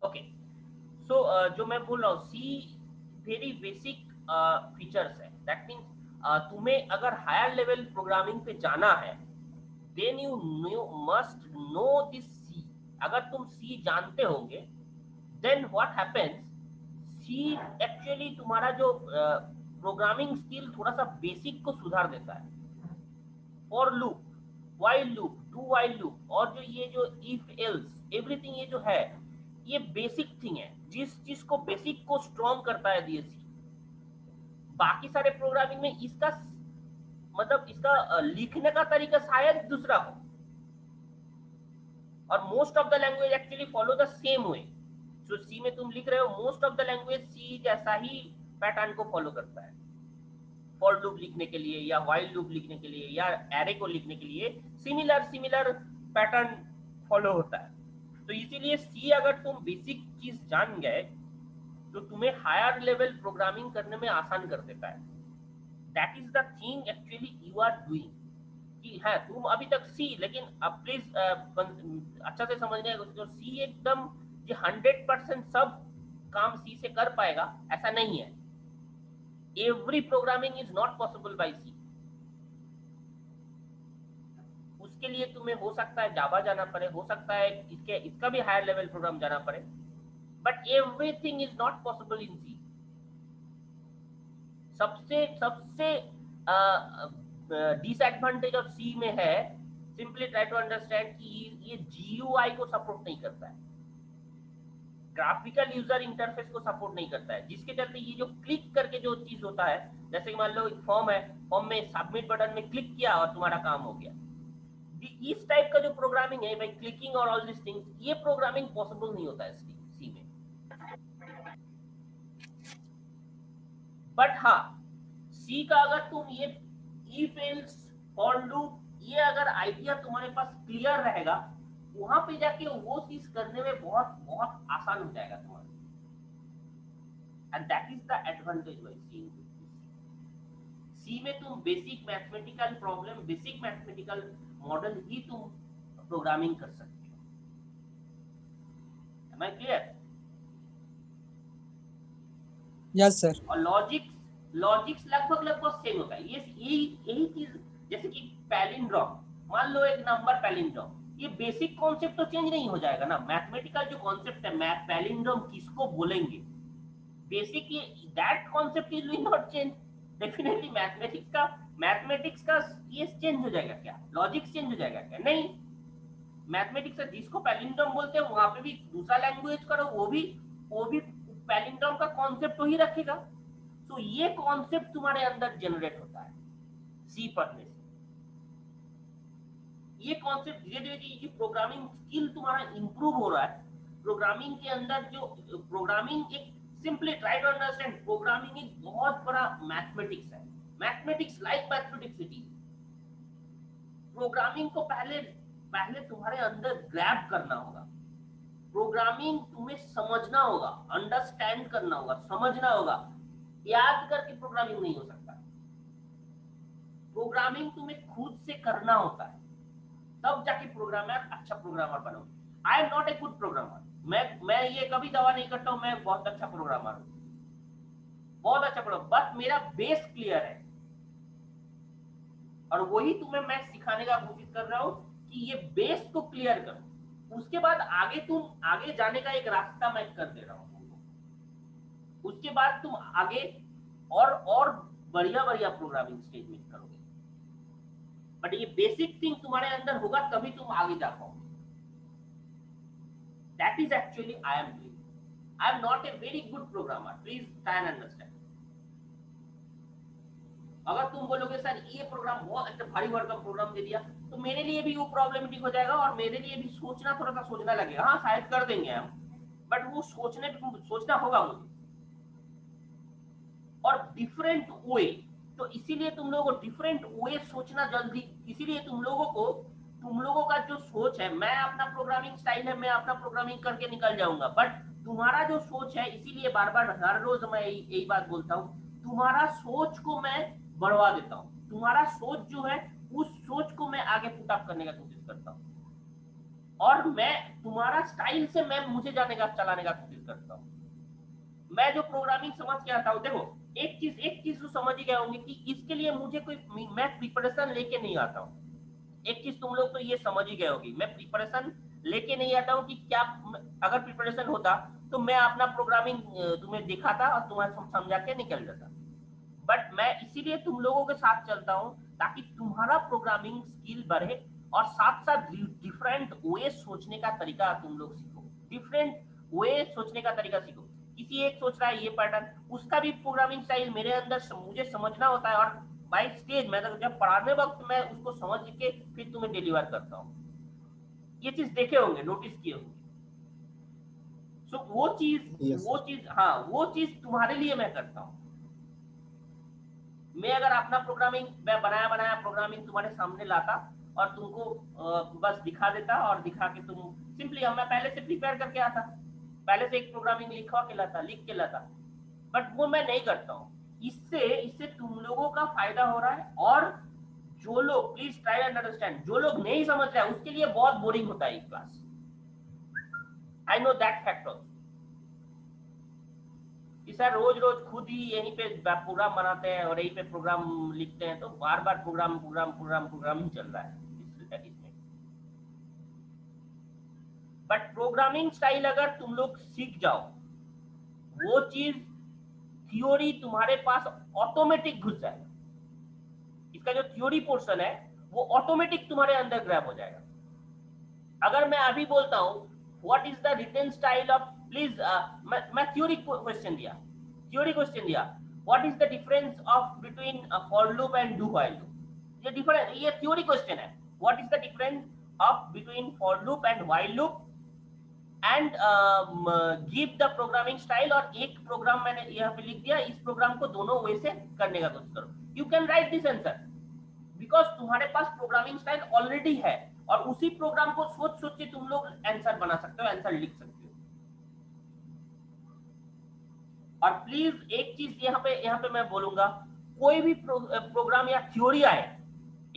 Okay, सो जो मैं बोल रहा हूँ, सी वेरी बेसिक फीचर्स है। दैट मीन्स तुम्हें अगर हायर लेवल प्रोग्रामिंग पे जाना है, then you must know this C. अगर तुम सी जानते होंगे, then what happens, C actually तुम्हारा जो प्रोग्रामिंग स्किल थोड़ा सा बेसिक को सुधार देता है। For loop, while loop, do while loop, और जो ये जो इफ एल्स एवरीथिंग, ये जो है, ये बेसिक थिंग है। जिस चीज को बेसिक को स्ट्रॉन्ग करता है डीएससी। बाकी सारे प्रोग्रामिंग में इसका मतलब इसका लिखने का तरीका शायद दूसरा हो, और most of the language actually follow the same way. जो सी में तुम लिख रहे हो, most of the language C जैसा ही पैटर्न को फॉलो करता है। फॉर लूप लिखने के लिए या व्हाइल लूप लिखने के लिए या एरे को लिखने के लिए सिमिलर सिमिलर पैटर्न फॉलो होता है। तो इसीलिए सी अगर तुम बेसिक चीज जान गए, तो तुम्हें हायर लेवल प्रोग्रामिंग करने में आसान कर देता है। That is the thing actually you are doing. कि है तुम अभी तक सी, लेकिन अब प्लीज अच्छा से समझने का कोशिश करो, सी एकदम ये 100% सब काम सी से कर पाएगा ऐसा नहीं है। Every programming is not possible by C. उसके लिए तुम्हें हो सकता है जावा जाना पड़े, हो सकता है इसका भी हायर लेवल प्रोग्राम जाना पड़े, but everything is not possible in C. सबसे सबसे डिसएडवांटेज ऑफ सी में है, सिंपली ट्राई टू अंडरस्टैंड कि ये जीयूआई को सपोर्ट नहीं करता है, ग्राफिकल यूजर इंटरफेस को सपोर्ट नहीं करता है, जिसके चलते ये जो क्लिक करके जो चीज होता है, जैसे कि मान लो एक फॉर्म है, फॉर्म में सबमिट बटन में क्लिक किया और तुम्हारा काम हो गया। इस टाइप का जो प्रोग्रामिंग है भाई, क्लिकिंग और ऑल दिस थिंग्स, ये प्रोग्रामिंग पॉसिबल नहीं होता है सी में। बट हाँ, सी का अगर तुम ये इफ एल्स फॉर लूप, ये अगर आइडिया तुम्हारे पास क्लियर रहेगा, वहां पे जाके वो चीज करने में बहुत बहुत आसान हो जाएगा तुम्हारा। And that is the advantage by C. C में तुम basic mathematical problem, basic mathematical model ही तुम प्रोग्रामिंग कर सकते हो। Am I clear? Yes sir. और लॉजिक्स, लॉजिक्स लगभग लगभग सेम होता है। ये यही यही चीज, जैसे कि पैलिंड्रोम, मान लो एक नंबर पैलिंड्रोम, ये बेसिक कॉन्सेप्ट तो चेंज नहीं हो जाएगा ना। मैथमेटिकल जो कॉन्सेप्ट है, मैथ पैलिंड्रोम किसको बोलेंगे, बेसिक ये that concept is will not change. Definitely mathematics का ये चेंज हो जाएगा क्या, लॉजिक्स चेंज हो जाएगा क्या? नहीं। मैथमेटिक्स से जिसको पैलिंड्रोम बोलते हैं, वहां पे भी दूसरा लैंग्वेज करो, वो भी पैलिंड्रोम का कॉन्सेप्ट तो ही रखेगा। तो ये कॉन्सेप्ट तुम्हारे अंदर जनरेट होता है सी पढ़ने से। ये कॉन्सेप्ट धीरे धीरे जो प्रोग्रामिंग स्किल तुम्हारा इंप्रूव हो रहा है, प्रोग्रामिंग के अंदर जो प्रोग्रामिंग एक, simply try to understand, programming एक बहुत बड़ा मैथमेटिक्स है। Mathematics like mathematics it is. Programming को पहले पहले तुम्हारे अंदर ग्रैब करना होगा। प्रोग्रामिंग तुम्हें समझना होगा, अंडरस्टैंड करना होगा, समझना होगा। याद करके प्रोग्रामिंग नहीं हो सकता। प्रोग्रामिंग तुम्हें खुद से करना होता है, तब जाके प्रोग्रामर अच्छा प्रोग्रामर बनोगे। I am not a good programmer. मैं ये कभी दावा नहीं करता हूं मैं बहुत अच्छा प्रोग्रामर हूं, बहुत अच्छा प्रोग्रामर, बस मेरा बेस क्लियर है। और वही तुम्हें मैं सिखाने का कोशिश कर रहा हूं कि ये बेस को क्लियर करो, उसके बाद आगे तुम आगे जाने का एक रास्ता मैं कर दे रहा हूं। उसके बाद तुम आगे और बढ़िया बढ़िया प्रोग्रामिंग स्टेज में करोगे। बट ये बेसिक थिंग तुम्हारे अंदर होगा तभी तुम आगे जा पाओगे। That is actually I am doing. I am not a very good programmer, please try and understand. अगर तुम बोलोगे सर ये प्रोग्राम बहुत अच्छा भारी भरकम प्रोग्राम दे दिया, तो मेरे लिए भी वो प्रॉब्लमेटिक हो जाएगा और मेरे लिए भी सोचना, थोड़ा सा सोचना लगेगा। हाँ शायद कर देंगे हम, बट वो सोचना होगा मुझे, और डिफरेंट वे। तो इसीलिए तुम लोगों को डिफरेंट वे सोचना जल्दी, इसीलिए तुम लोगों का जो सोच है, मैं अपना प्रोग्रामिंग स्टाइल है, मैं अपना प्रोग्रामिंग करके निकल जाऊंगा, बट तुम्हारा जो सोच है, इसीलिए बार बार हर रोज मैं यही बात बोलता हूँ, तुम्हारा सोच को मैं बढ़वा देता हूँ। तुम्हारा सोच जो है, उस सोच को मैं आगे पुटअप करने का कोशिश करता हूँ। और मैं तुम्हारा स्टाइल से मैं मुझे चलाने का कोशिश करता हूँ। मैं जो प्रोग्रामिंग समझ के आता हूँ, देखो एक चीज तो समझ ही गए होंगे कि इसके लिए मुझे कोई मैं प्रिपरेशन लेके नहीं आता हूँ। एक चीज तुम लोग तो ये समझ ही गए होगी, मैं प्रिपरेशन लेके नहीं आता हूँ कि क्या, अगर प्रिपरेशन होता तो मैं अपना प्रोग्रामिंग तुम्हें दिखाता और तुम्हें समझा के निकल जाता। बट मैं इसीलिए तुम लोगों के साथ चलता हूँ ताकि तुम्हारा प्रोग्रामिंग स्किल बढ़े और साथ साथ डिफरेंट वे सोचने का तरीका तुम लोग सीखो, डिफरेंट वे सोचने का तरीका सीखो। किसी एक सोच रहा है ये पैटर्न, उसका भी प्रोग्रामिंग स्टाइल मेरे अंदर मुझे समझना होता है, और बाय स्टेज मैं जब पढ़ाने वक्त मैं उसको समझ के फिर तुम्हें डिलीवर करता हूँ। ये चीज देखे होंगे, नोटिस किए होंगे। सो वो चीज हाँ, वो चीज तुम्हारे लिए मैं करता हूँ। मैं अगर अपना प्रोग्रामिंग मैं बनाया बनाया प्रोग्रामिंग तुम्हारे सामने लाता और तुमको बस दिखा देता, और दिखा के तुम सिंपली, मैं पहले से प्रिपेयर करके आता, पहले से एक प्रोग्रामिंग लिख के लाता, बट वो मैं नहीं करता हूँ। इससे इससे तुम लोगों का फायदा हो रहा है, और जो लोग, प्लीज ट्राई एंड अंडरस्टैंड, जो लोग नहीं समझ रहे हैं उसके लिए बहुत बोरिंग होता है class. I know that fact also कि सर रोज रोज खुद ही यहीं पे प्रोग्राम बनाते हैं और यहीं पे प्रोग्राम लिखते हैं, तो बार बार प्रोग्राम ही चल रहा है इसमें। बट प्रोग्रामिंग स्टाइल अगर तुम लोग सीख जाओ, वो चीज थ्योरी तुम्हारे पास ऑटोमेटिक घुस जाएगा। इसका जो थ्योरी पोर्शन है वो ऑटोमेटिक तुम्हारे अंदर ग्रैब हो जाएगा। अगर मैं अभी बोलता हूँ what is the written style of, please मैं थ्योरी क्वेश्चन दिया what is the difference of between for loop and do while loop, ये थ्योरी क्वेश्चन है। What is the difference of between for loop and while loop and give the programming style, और एक programme मैंने यहाँ पे लिख दिया, इस प्रोग्राम को दोनों वे से करने का कोशिश करो। You can write this answer because तुम्हारे पास प्रोग्रामिंग स्टाइल ऑलरेडी है, और उसी प्रोग्राम को सोच सोच के तुम लोग आंसर बना सकते हो, आंसर लिख सकते हो। और प्लीज एक चीज यहाँ पे मैं बोलूंगा, कोई भी प्रोग्राम या थ्योरी आए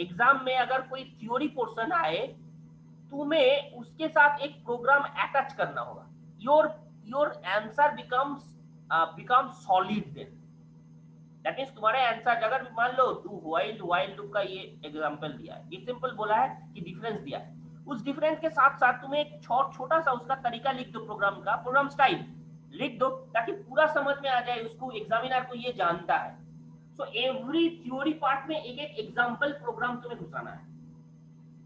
एग्जाम में, अगर कोई थ्योरी पोर्शन आए, तुम्हें उसके साथ एक प्रोग्राम अटैच करना होगा। Your your answer become solid then. That means तुम्हारे आंसर, अगर मान लो डू व्हाइल लूप का ये एग्जांपल दिया है, ये सिंपल बोला है कि डिफरेंस दिया है, उस डिफरेंस के साथ साथ तुम्हें एक छोटा सा उसका तरीका लिख दो, प्रोग्राम स्टाइल लिख दो, ताकि पूरा समझ में आ जाए उसको, एग्जामिनर को ये जानता है। सो एवरी थ्योरी पार्ट में एक एक एग्जांपल प्रोग्राम तुम्हें घुसाना है।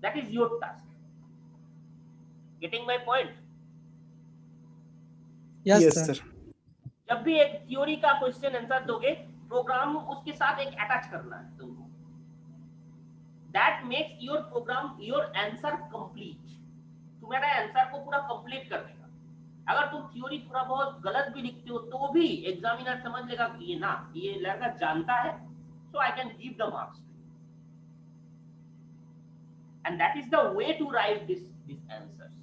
That is your task. Getting my point? Yes yes sir. Sir. जब भी एक थ्योरी का क्वेश्चन आंसर दोगे, प्रोग्राम उसके साथ एक अटैच करना है तुमको। That makes your program, your answer complete. तुम्हारा आंसर को पूरा कंप्लीट कर देगा। अगर तुम थ्योरी थोड़ा बहुत गलत भी लिखते हो तो भी एग्जामिनर समझ लेगा कि ये ना, ये लड़का जानता है, so I can give the marks. And that is the way to write this answers.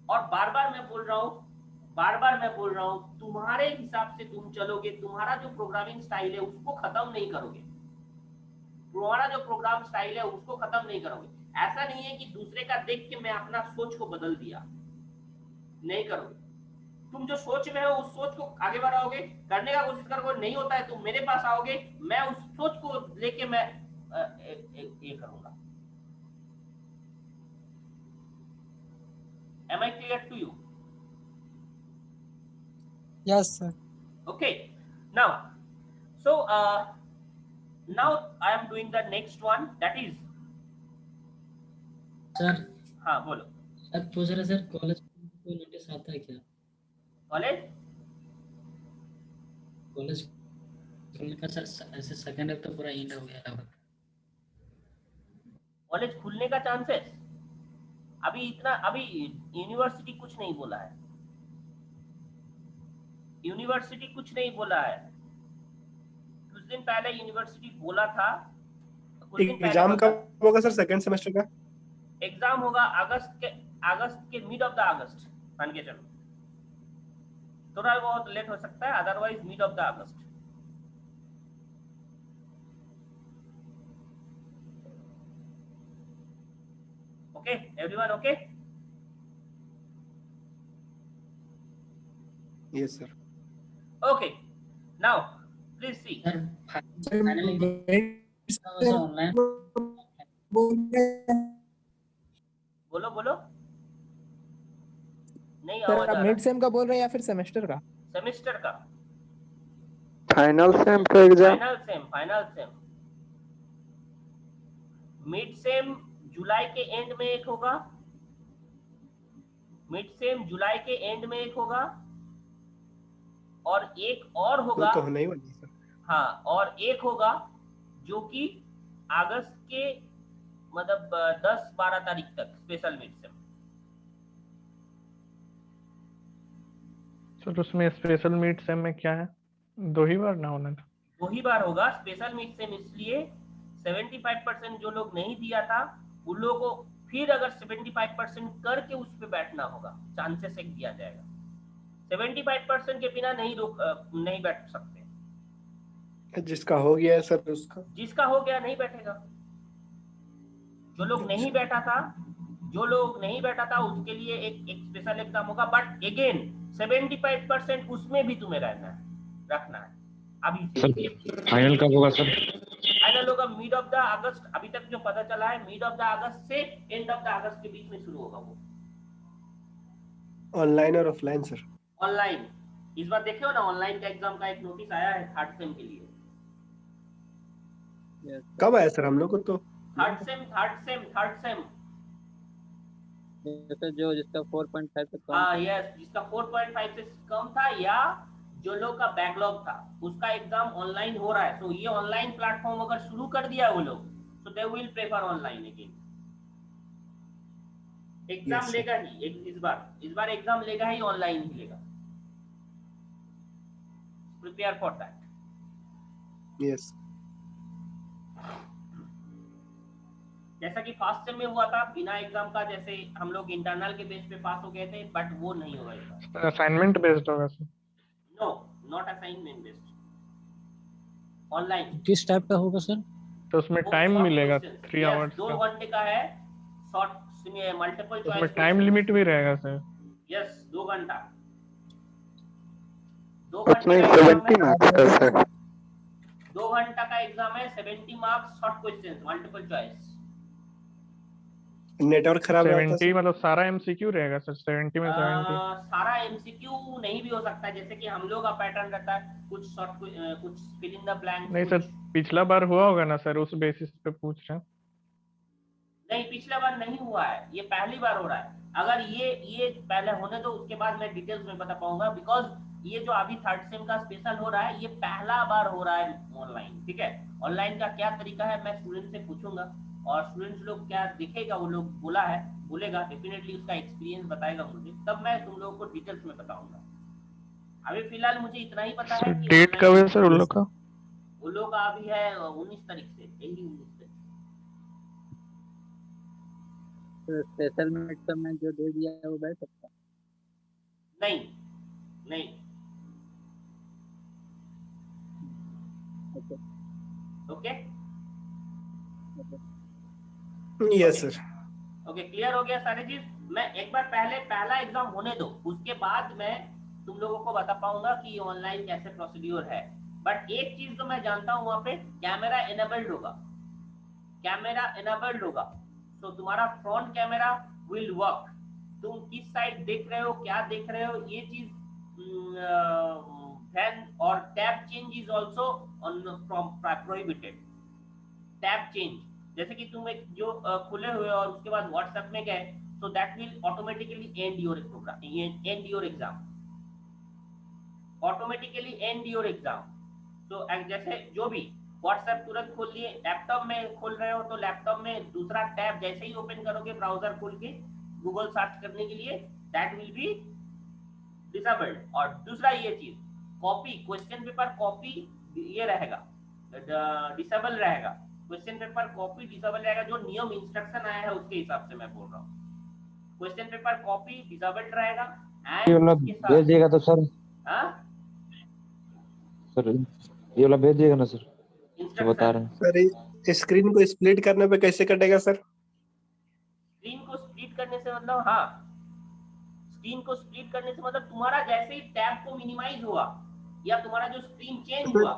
और बार बार मैं बोल रहा हूं, तुम्हारे हिसाब से तुम चलोगे, तुम्हारा जो प्रोग्रामिंग स्टाइल है उसको खत्म नहीं करोगे, तुम्हारा जो प्रोग्राम स्टाइल है उसको खत्म नहीं करोगे। ऐसा नहीं है कि दूसरे का देख के मैं अपना सोच को बदल दिया, नहीं करोगे। तुम जो सोच में हो उस सोच को आगे बढ़ाओगे, करने का कोशिश करोगे, नहीं होता है तुम मेरे पास आओगे, मैं उस सोच को लेके मैं ये करूंगा। Am I clear to you? Yes sir. Okay. Now, so now I am doing the next one, that is sir. हाँ बोलो। सर पूछ रहे सर, कॉलेज कोई नोटिस आता है क्या? कॉलेज खुलने का सर, ऐसे सेकंड ईयर तो पूरा एंड हो गया है। कॉलेज खुलने का चांसेस अभी यूनिवर्सिटी कुछ नहीं बोला है, यूनिवर्सिटी कुछ नहीं बोला है। कुछ दिन पहले यूनिवर्सिटी बोला था, कुछ दिन पहले एग्जाम कब होगा सर सेकंड सेमेस्टर का? एग्जाम होगा अगस्त के मिड ऑफ द अगस्त, मान के चलो। थोड़ा बहुत लेट हो सकता है, otherwise mid of the August. Okay everyone, okay? Yes, sir. Okay, now please see. Sir sir final exam online बोलो बोलो, नहीं सर आवाज आप आ मिड रहा, सेम का बोल रहे हैं या फिर सेमेस्टर का? सेमेस्टर का, फाइनल सेम का exam final sem. Mid sem जुलाई के एंड में एक होगा, मिड सेम जुलाई के एंड में एक होगा, और एक और वो होगा, तो होना ही वाली है, सर। हाँ, और एक होगा जो कि अगस्त के मतलब 10-12 तारीख तक स्पेशल मिड सेम। सर उसमें स्पेशल मीट सेम में क्या है, 2 ही बार ना होना था? 2 ही बार होगा स्पेशल मिड सेम, इसलिए 75% जो लोग नहीं दिया था उन लोगों को फिर अगर 75% करके उस पे बैठना होगा, चांसेस एक दिया जाएगा। 75% के बिना नहीं बैठ सकते। जिसका हो गया है सर उसका। जिसका हो गया नहीं बैठेगा। जो लोग नहीं बैठा था उसके लिए एक स्पेशल एग्जाम होगा, बट अगेन 75% उसमें भी तुम्हें रखना है अभी से। फाइनल कब होगा सर? फाइनल होगा मिड ऑफ द अगस्त, अभी तक जो पता चला है मिड ऑफ द अगस्त से एंड ऑफ द अगस्त के बीच में शुरू होगा वो। ऑनलाइन और ऑफलाइन सर? ऑनलाइन। इस बार देखे हो ना ऑनलाइन का एग्जाम का एक नोटिस आया है थर्ड सेम के लिए। कब आया सर? हम लोग को तो थर्ड सेम जैसे जो जिसका 4.5 से कम, हाँ यस, जिसका 4.5 से कम था या जो लोग का बैकलॉग था उसका एग्जाम ऑनलाइन हो रहा है। तो ये ऑनलाइन प्लेटफॉर्म अगर शुरू कर दिया वो लोग, तो they will prefer online again. Exam Yes, लेगा ही इस बार एग्जाम लेगा ही, ऑनलाइन ही लेगा। Prepare for that. यस। जैसा कि फर्स्ट सेम में हुआ था बिना एग्जाम का, जैसे हम लोग इंटरनल के बेस पे पास हो गए थे, बट वो नहीं होगा इस बार। असाइनमेंट बेस्ड होगा sir? No, not assignment based, online. किस टाइप का होगा सर? तो उसमें टाइम मिलेगा 3 आवर्स 2 का? घंटे का है, शॉर्ट मल्टीपल चॉइस। उसमें टाइम लिमिट भी रहेगा सर? यस, 2 घंटा। 2 उसमें घंटे का 70 मार्क्स का सर। 2 घंटा का एग्जाम है, 70 marks, short questions, multiple choice. Network खराब रहता है 70 मतलब सारा एमसीक्यू रहेगा सर? 70 में 70? सारा एमसीक्यू नहीं भी हो सकता, जैसे कि हम लोग का पैटर्न रहता है कुछ शॉर्ट, कुछ फिल इन द ब्लैंक। नहीं सर, पिछला बार हुआ होगा ना सर, उस बेसिस पे पूछ रहे हैं। नहीं, पिछला बार नहीं हुआ है, ये पहली बार हो रहा है। अगर ये पहले होने दो, उसके बाद मैं डिटेल्स में बता पाऊंगा, बिकॉज ये जो अभी थर्ड सेम का स्पेशल हो रहा है ये पहला बार हो रहा है ऑनलाइन। ठीक है, ऑनलाइन का क्या तरीका है मैं स्टूडेंट से पूछूंगा, और स्टूडेंट्स लोग क्या दिखेगा, वो लोग बोलेगा डेफिनेटली, उसका एक्सपीरियंस बताएगा मुझे, तब मैं तुम लोगों को डिटेल्स में बताऊंगा। अभी फिलहाल मुझे इतना ही पता है कि डेट कब है सर उन लोग का? वो लोग का अभी है 19 तारीख से, यही 19 तारीख। तो स्पेशल मिड सेम में जो दे दिया है वो बैठ सकता है? नहीं। Okay. Yes sir. Okay, clear हो गया सारी चीज। मैं एक बार पहला एग्जाम होने दो, उसके बाद मैं तुम लोगों को बता पाऊंगा कि ऑनलाइन कैसे प्रोसीड्यूर है। बट एक चीज तो मैं जानता हूँ, वहां पे कैमरा एनेबल्ड होगा, तो तुम्हारा फ्रंट कैमरा विल वर्क। तुम किस साइड देख रहे हो, क्या देख रहे हो, ये चीज और tab change is also prohibited. Tab change, जैसे कि तुम एक जो खुले हुए और उसके बाद व्हाट्सएप में गए, so that will automatically end your program, end your exam, automatically end your exam। तो जैसे जो भी व्हाट्सएप तुरंत खोल लिए, लैपटॉप में खोल रहे हो तो लैपटॉप में दूसरा टैब जैसे ही ओपन करोगे ब्राउजर खोल के गूगल सर्च करने के लिए, दैट विल बी डिसेबल्ड। और दूसरा ये चीज, कॉपी, क्वेश्चन पेपर कॉपी ये रहेगा, डिसेबल रहेगा। क्वेश्चन पेपर कॉपी डिसेबल रहेगा, जो नियम इंस्ट्रक्शन आया है उसके हिसाब से मैं बोल रहा हूँ। क्वेश्चन पेपर कॉपी डिसेबल्ड रहेगा। एंड भेज दिएगा तो सर? हाँ सर ये वाला भेज दिएगा ना सर जो बता रहे हैं? सर स्क्रीन को स्प्लिट करने पे कैसे कटेगा सर? स्क्रीन को स्प्लिट करने से मतलब, हाँ स्क्रीन को स्प्लिट करने से मतलब तुम्हारा जैसे ही टैब को मिनिमाइज हुआ या तुम्हारा जो स्क्रीन चेंज हुआ,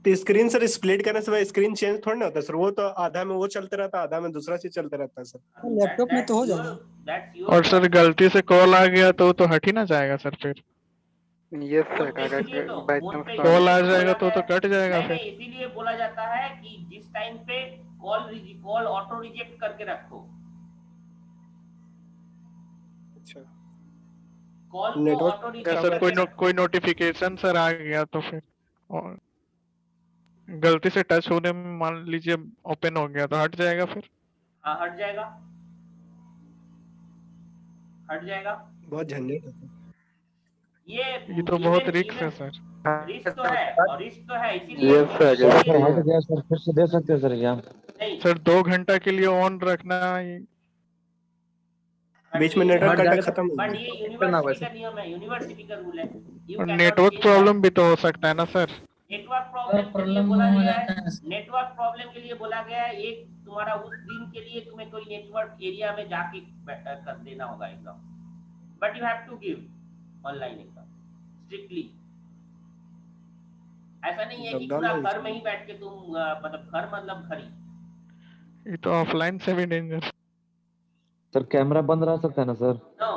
तो स्क्रीन सर स्प्लिट करने से स्क्रीन चेंज थोड़ी ना होता सर, वो तो आधा में वो चलते रहता है, आधा में दूसरा चीज चलते रहता है सर। लैपटॉप में तो हो जाएगा। दैट्स और सर योर गलती से कॉल आ गया तो वो तो हट ही ना जाएगा सर फिर। यस सर, फोन पे अगर इसीलिए तो बाई फोन पे चांस कॉल आ इसीलिए तो जाएगा बोला तो गया कट जाएगा नहीं फिर। नहीं इसीलिए बोला जाता है कि जिस टाइम पे कॉल ऑटो रिजेक्ट करके रखो, अच्छा, कॉल को नेटवर्क ऑटो या रिजेक्ट सर करके रखो। कोई नोटिफिकेशन सर आ गया तो फिर, और गलती से टच होने में मान लीजिए ओपन हो गया तो हट जाएगा फिर। हाँ हट जाएगा, हट जाएगा। बहुत झंझट है। ये तो बहुत रिस्क है सर। रिस्क तो है, और रिस्क तो है इसीलिए यस सर, सर इसीलिए अगर हट गया सर फिर से दे सकते हैं सर एग्जाम। नहीं सर 2 घंटा के लिए ऑन रखना बीच में नेटवर्क हट कटा जाएगा खत्म हो बट गया। ये करना यूनिवर्सिटी वैसे। का नियम है, यूनिवर्सिटी का रूल है। यू और can not network change problem that. भी तो हो सकता है ना सर। नेटवर्क और प्रॉब्लम के लिए प्रॉब्लम बोला हो गया जाता है, है सर। नेटवर्क प्रॉब्लम के लिए बोला गया है एक तुम्हारा उस दिन के लिए तुम्हें कोई नेटवर्क एरिया में जाके कर देना होगा exam, but you have to give online exam strictly. ऐसा नहीं है कि लॉकडाउन पूरा में घर में ही बैठ के तुम मतलब घर मतलब घर ही। ये तो ऑफलाइन से भी डेंजर। सर कैमरा बंद रह सकता है ना sir? No,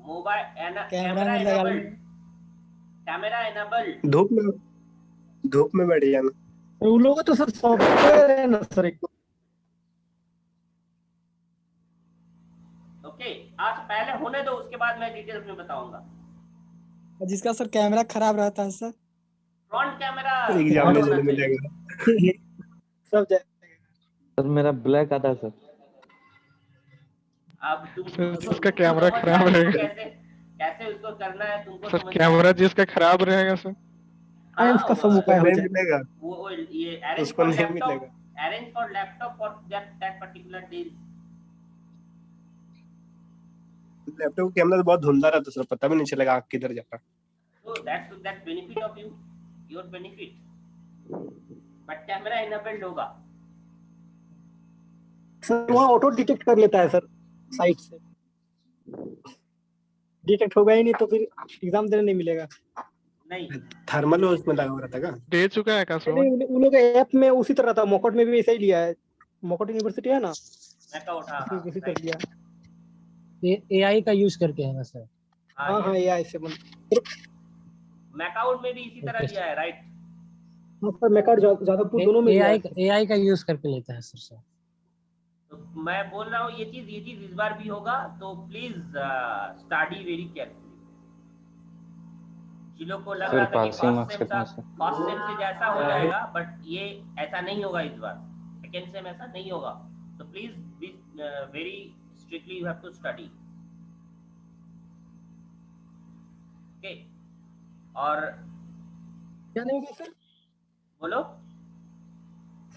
mobile camera camera में लगा एनेबल्ड, कैमरा एनेबल्ड। धूप में बैठ जाना। उन लोगों का तो सर सॉफ्टवेयर है ना सर एक। ओके आज पहले होने दो, उसके बाद मैं डिटेल्स में बताऊंगा। जिसका सर कैमरा खराब रहता है सर, फ्रंट कैमरा एग्जाम में होना नहीं चाहिए। मिलेगा। सब सर मेरा ब्लैक आता है सर। अब सर जिसका तुमको कैमरा समझना खराब है तुमको रहेगा, कैसे कैसे उसको करना है, तुमको सर समझना है। कैमरा जिसका खराब रहेगा सर। हाँ इसका सब उसको उपाय हो नहीं जाए। मिलेगा, वो ये अरेंज उसको फॉर नहीं लैपटॉप, मिलेगा। Arrange for laptop for that particular day. Laptop का कैमरा तो बहुत धुंधला रहता है सर, पता भी नहीं चलेगा आँख किधर जा रहा है। So that's benefit of you, your benefit. But camera enabled होगा। सर वहाँ ऑटो डिटेक्ट कर लेता है सर, साइड से डिटेक्ट होगा ही नहीं तो फिर एग्जाम देने नहीं मिलेगा। नहीं थर्मल उसमें लगा हुआ रहता का। दे चुका है का सर? नहीं उन लोग के ऐप में उसी तरह था, मोकट में भी ऐसा ही लिया है। मोकट यूनिवर्सिटी है ना, मैं का उठा उसी तरह लिया। एआई का यूज करके है ना सर? हाँ हाँ ये ऐसे बन। मैकाउट में भी इसी तरह लिया है, राइट? हाँ सर मैकाउट जादवपुर दोनों में लिया है। एआई का यूज करके लेता है सर। तो मैं बोल रहा हूँ ये चीज इस बार भी होगा, तो प्लीज स्टडी वेरी केयरफुली। जिलों को लग सर रहा था कि पासिंग मार्क्स कितना सर? फर्स्ट सेम से जैसा हो जाएगा, बट ये ऐसा नहीं होगा इस बार, सेकेंड सेम ऐसा नहीं होगा। तो please be very strictly you have to study. Okay, और क्या नहीं होगा सर? बोलो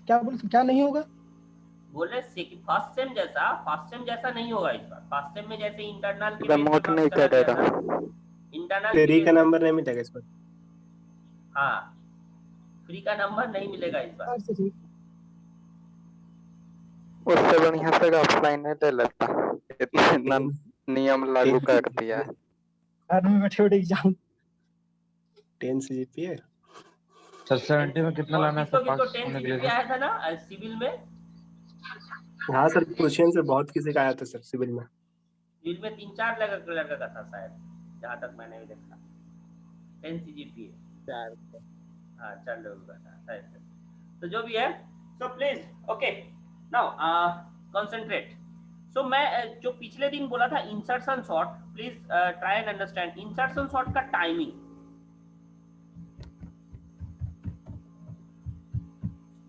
क्या नहीं होगा? बोले फर्स्ट सेम जैसा नहीं होगा इस बार। फर्स्ट सेम में जैसे इंटरनल के प्रमोट नहीं करेगा। इंटरनल फ्री का नंबर नहीं मिलेगा इस पर। हाँ फ्री का नंबर नहीं मिलेगा इस बार। उससे बढ़िया से ऑफलाइन ही ले लेता, इतना नियम लागू कर दिया है। घर में बैठे बैठे एग्जाम। 10 सीजीपीए सर 70 में कितना लाना है सर किसको पास 10 होने के लिए? सीजीपीए आया था ना सिविल में? हाँ सर, क्वेश्चन से बहुत किसी का आया था सर सिविल में। सिविल में 3-4 लड़का का था शायद, जहाँ तक मैंने भी देखा 10 सीजीपीए। 4 हाँ 4 लोगों का था शायद। तो जो भी है, so please okay now concentrate. So मैं जो पिछले दिन बोला था insertion shot, please try and understand insertion shot का timing.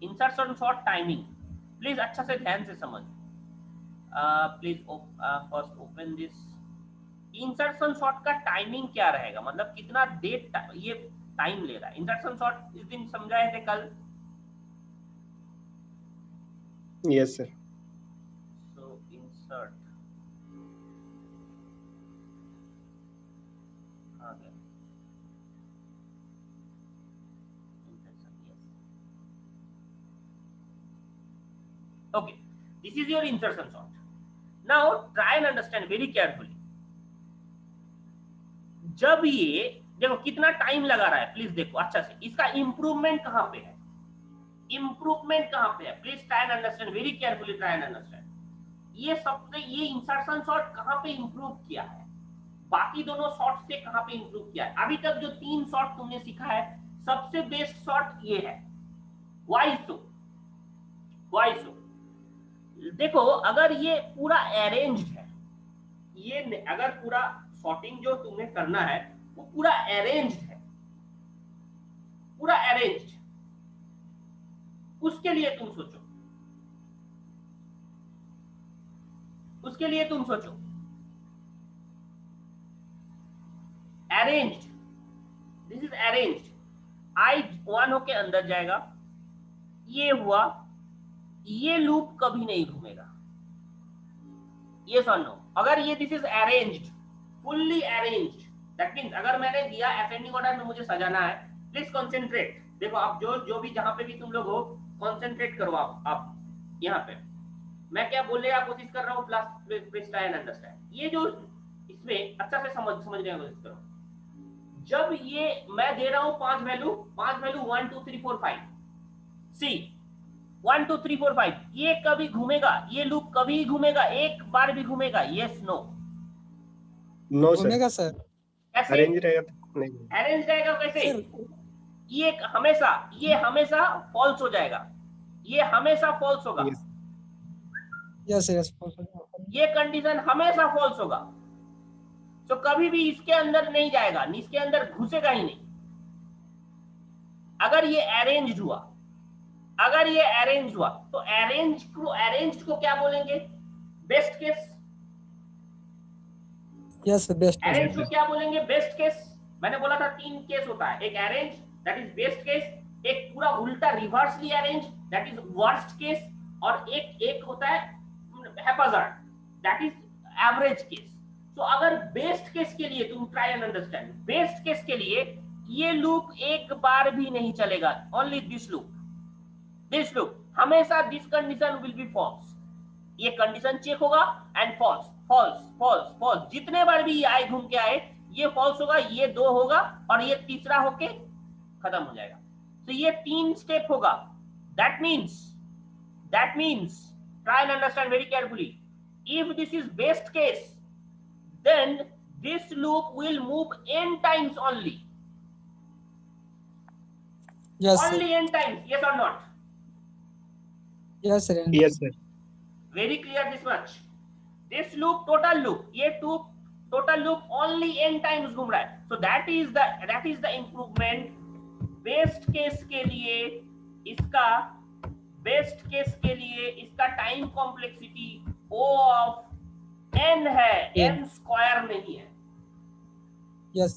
Insertion shot timing please अच्छा से ध्यान से समझ। Please first open this. Insertion shot का टाइमिंग क्या रहेगा, मतलब कितना देर ये टाइम ले रहा है। इंसर्शन शॉट इस दिन समझाए थे कल। Yes sir. सो इंसर्ट आ गया okay, this is your insertion shot. Now try and understand very carefully. जब ये देखो कितना टाइम लगा रहा है, प्लीज देखो अच्छा से, इसका इंप्रूवमेंट कहां पे है, इंप्रूवमेंट कहां पे है, please try and understand very carefully, try and understand. ये सबसे ये इंसर्शन शॉट कहां पे इंप्रूव किया है, बाकी दोनों शॉट से कहां पे इंप्रूव किया है। अभी तक जो 3 शॉट तुमने सीखा है सबसे बेस्ट शॉट ये है। Why so, why so? देखो अगर ये पूरा अरेंज्ड है, ये अगर पूरा शॉटिंग जो तुम्हें करना है वो पूरा अरेंज्ड है, पूरा अरेंज्ड, उसके लिए तुम सोचो, उसके लिए तुम सोचो अरेंज्ड, दिस इज अरेंज्ड। आई 1 होके अंदर जाएगा, ये हुआ, ये लूप कभी नहीं घूमेगा, ये और नो। अगर ये this is arranged, fully arranged, that means अगर मैंने दिया असेंडिंग ऑर्डर में मुझे सजाना है, प्लीज कंसंट्रेट। देखो आप जो भी जहां पे भी तुम लोग हो कंसंट्रेट करो आप यहाँ पे मैं क्या बोलने का कोशिश कर रहा हूँ, प्लस ट्राई एंड अंडरस्टैंड। ये जो इसमें अच्छा से समझने की कोशिश करो। जब ये मैं दे रहा हूं 5 वैल्यू 1 2 3 4 5, सी 1 2 3 4 5, ये कभी घूमेगा, ये लूप कभी घूमेगा, एक बार भी घूमेगा, यस नो? नो सर, घूमेगा सर। अरेंज कैसे रहेगा तो नहीं। अरेंज रहेगा? कैसे? सर ये हमेशा फॉल्स हो जाएगा, ये हमेशा फॉल्स होगा, यस यस ये कंडीशन हमेशा फॉल्स होगा। तो कभी भी इसके अंदर नहीं जाएगा, इसके अंदर घुसेगा ही नहीं। अगर ये अरेंज्ड हुआ, अगर ये अरेंज हुआ तो अरेंज्ड को क्या बोलेंगे? Best case. Yes best arrange को क्या बोलेंगे? Best case. मैंने बोला था 3 केस होता है, एक arrange that is best case, एक पूरा उल्टा reversely arrange that is worst case, और एक होता है हैप्पैजार्ड दैट इज एवरेज केस। तो अगर बेस्ट केस के लिए तुम try and understand, best case के लिए ये लूप एक बार भी नहीं चलेगा, ओनली दिस लूप हमेशा this condition will be false. ये कंडीशन चेक होगा and false false false false, जितने बार भी ये आए घूम के आए ये फॉल्स होगा, ये 2 होगा और ये तीसरा होके खत्म हो जाएगा। तो ये 3 स्टेप होगा। That means try and understand very carefully, if this is best case then this loop will move n times only. Yes only sir. n times, yes or not? Yes sir. Yes sir. Very clear this much. This loop, total loop, ये total loop only n times घूम रहा है। So that is the improvement। Best case के लिए इसका time complexity O of n है, n square नहीं है। यस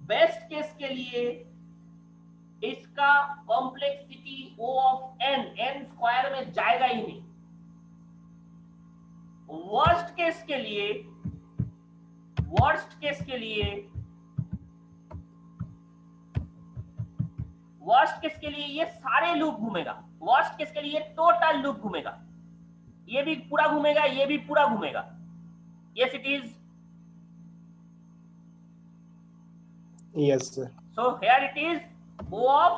बेस्ट केस के लिए इसका complexity O of n square में जाएगा ही नहीं। वर्स्ट केस के लिए ये सारे लूप घूमेगा। वर्स्ट केस के लिए टोटल लूप घूमेगा, ये भी पूरा घूमेगा, ये भी पूरा घूमेगा। Yes it is. Yes sir. So here it is O of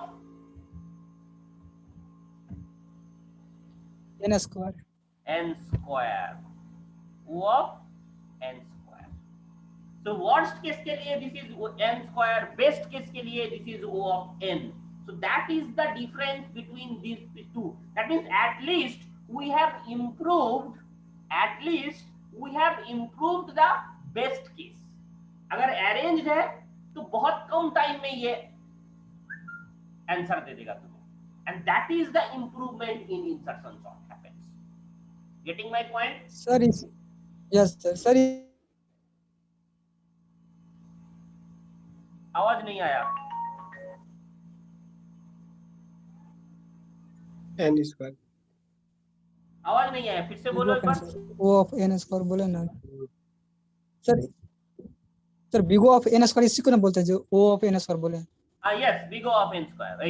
n square. n square, O of n square। So worst case के लिए this is n square, best case के लिए this is O of n। So that is the difference between these two। That means at least we have improved the best case। अगर arranged है तो बहुत कम time में ये answer दे देगा तुम्हें, and that is the improvement in insertion sort happens। Getting my point? Sir is yes sir. आवाज नहीं आया। n स्क्वायर आवाज नहीं आया, फिर से बोलो एक बार। O of n square बोले ना sir big O of n square इसी को ना बोलते हैं जो O of n square बोले। Yes, big O of n square.